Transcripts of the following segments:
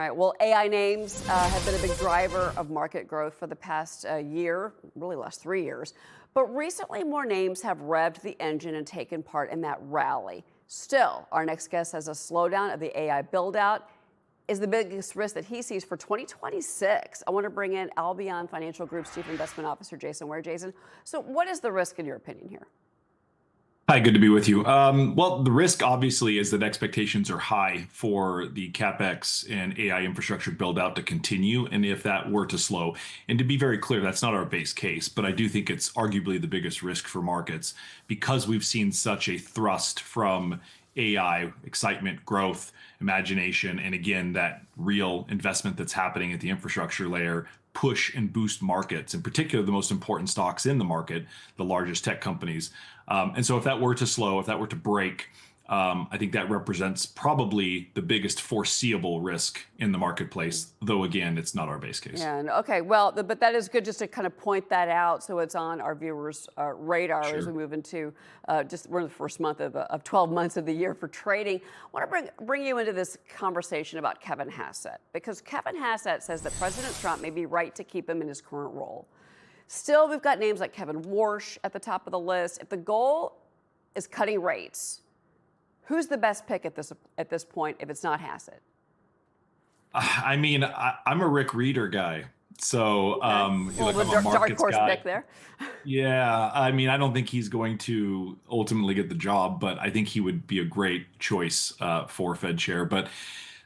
All right. Well, AI names have been a big driver of market growth for the past year, really last 3 years. But recently, more names have revved the engine and taken part in that rally. Still, our next guest says a slowdown of the AI buildout is the biggest risk that he sees for 2026. I want to bring in Albion Financial Group's Chief Investment Officer, Jason Ware. Jason, so what is the risk in your opinion here? Hi, good to be with you. Well, the risk obviously is that expectations are high for the CapEx and AI infrastructure build out to continue. And if that were to slow, and to be very clear, that's not our base case, but I do think it's arguably the biggest risk for markets because we've seen such a thrust from AI excitement, growth, imagination, and again, that real investment that's happening at the infrastructure layer push and boost markets, in particular the most important stocks in the market, the largest tech companies. And so if that were to slow, if that were to break, I think that represents probably the biggest foreseeable risk in the marketplace, though again, it's not our base case. Yeah, okay, well, but that is good just to kind of point that out so it's on our viewers' radar as we move into we're in the first month of 12 months of the year for trading. I want to bring you into this conversation about Kevin Hassett, because Kevin Hassett says that President Trump may be right to keep him in his current role. Still, we've got names like Kevin Warsh at the top of the list. If the goal is cutting rates, who's the best pick at this point if it's not Hassett? I mean, I'm a Rick Reader guy. So, well, like I'm a dark markets horse guy. pick there. Yeah, I mean, I don't think he's going to ultimately get the job, but I think he would be a great choice for Fed chair. But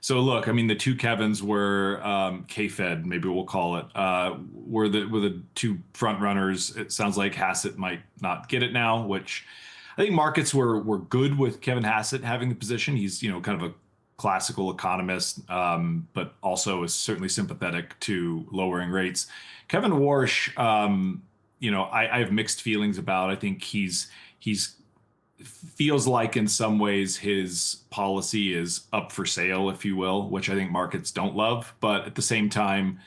so look, I mean, the two Kevins were K-Fed, maybe we'll call it, were the two front runners. It sounds like Hassett might not get it now, which I think markets were good with Kevin Hassett having the position. He's, kind of a classical economist, but also is certainly sympathetic to lowering rates. Kevin Warsh, I have mixed feelings about. I think he's feels like in some ways his policy is up for sale, if you will, which I think markets don't love. But at the same time,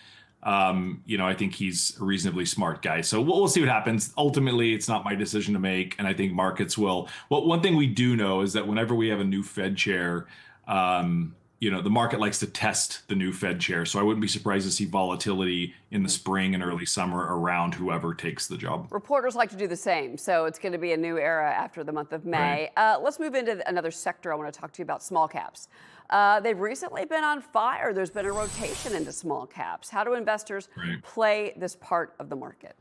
I think he's a reasonably smart guy. So we'll see what happens. Ultimately, it's not my decision to make, and I think markets will. Well, one thing we do know is that whenever we have a new Fed chair, the market likes to test the new Fed chair. So I wouldn't be surprised to see volatility in the spring and early summer around whoever takes the job. Reporters like to do the same. So it's going to be a new era after the month of May. Right. Let's move into another sector I want to talk to you about, small caps. They've recently been on fire. There's been a rotation into small caps. How do investors play this part of the market?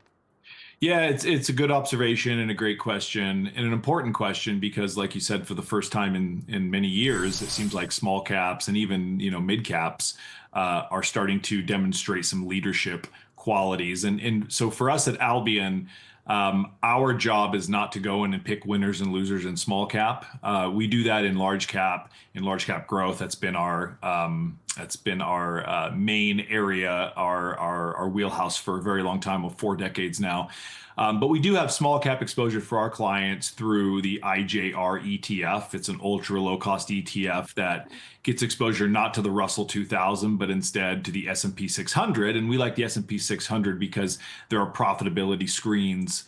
Yeah, it's a good observation and a great question and an important question because, like you said, for the first time in many years, it seems like small caps and even mid caps are starting to demonstrate some leadership qualities. And so for us at Albion, our job is not to go in and pick winners and losers in small cap. We do that in large cap growth. That's been our main area, our wheelhouse for a very long time, of 4 decades now. But we do have small cap exposure for our clients through the IJR ETF. It's an ultra low cost ETF that gets exposure not to the Russell 2000, but instead to the S&P 600. And we like the S&P 600 because there are profitability screens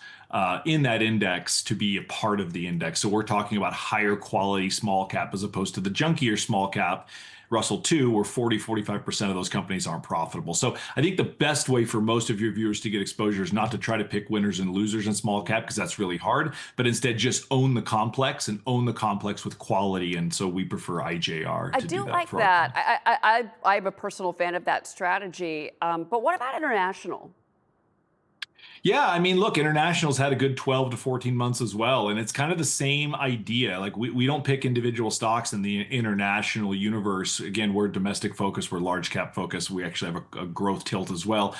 in that index to be a part of the index. So we're talking about higher quality small cap as opposed to the junkier small cap Russell 2, where 45% of those companies aren't profitable. So I think the best way for most of your viewers to get exposure is not to try to pick winners and losers in small cap, because that's really hard, but instead just own the complex and own the complex with quality. And so we prefer IJR to do that. I do like that. I'm a personal fan of that strategy. But what about international? Yeah, I mean, look, international's had a good 12 to 14 months as well. And it's kind of the same idea. Like we don't pick individual stocks in the international universe. Again, we're domestic focused, we're large cap focused. We actually have a growth tilt as well.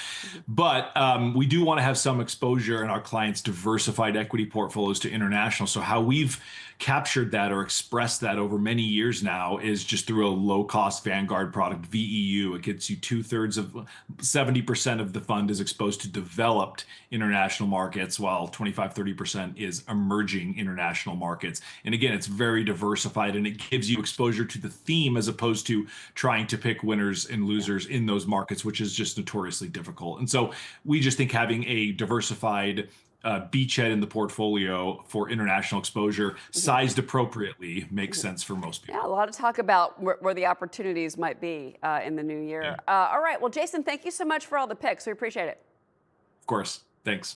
But we do want to have some exposure in our clients' diversified equity portfolios to international. So how we've captured that or expressed that over many years now is just through a low cost Vanguard product, VEU. It gets you 2/3 of 70% of the fund is exposed to developed international markets, while 25-30% is emerging international markets. And again, it's very diversified and it gives you exposure to the theme as opposed to trying to pick winners and losers in those markets, which is just notoriously difficult. And so we just think having a diversified beachhead in the portfolio for international exposure, sized appropriately, makes sense for most people. Yeah, a lot of talk about where the opportunities might be in the new year. Yeah, All right. Well, Jason, thank you so much for all the picks. We appreciate it. of course. Thanks.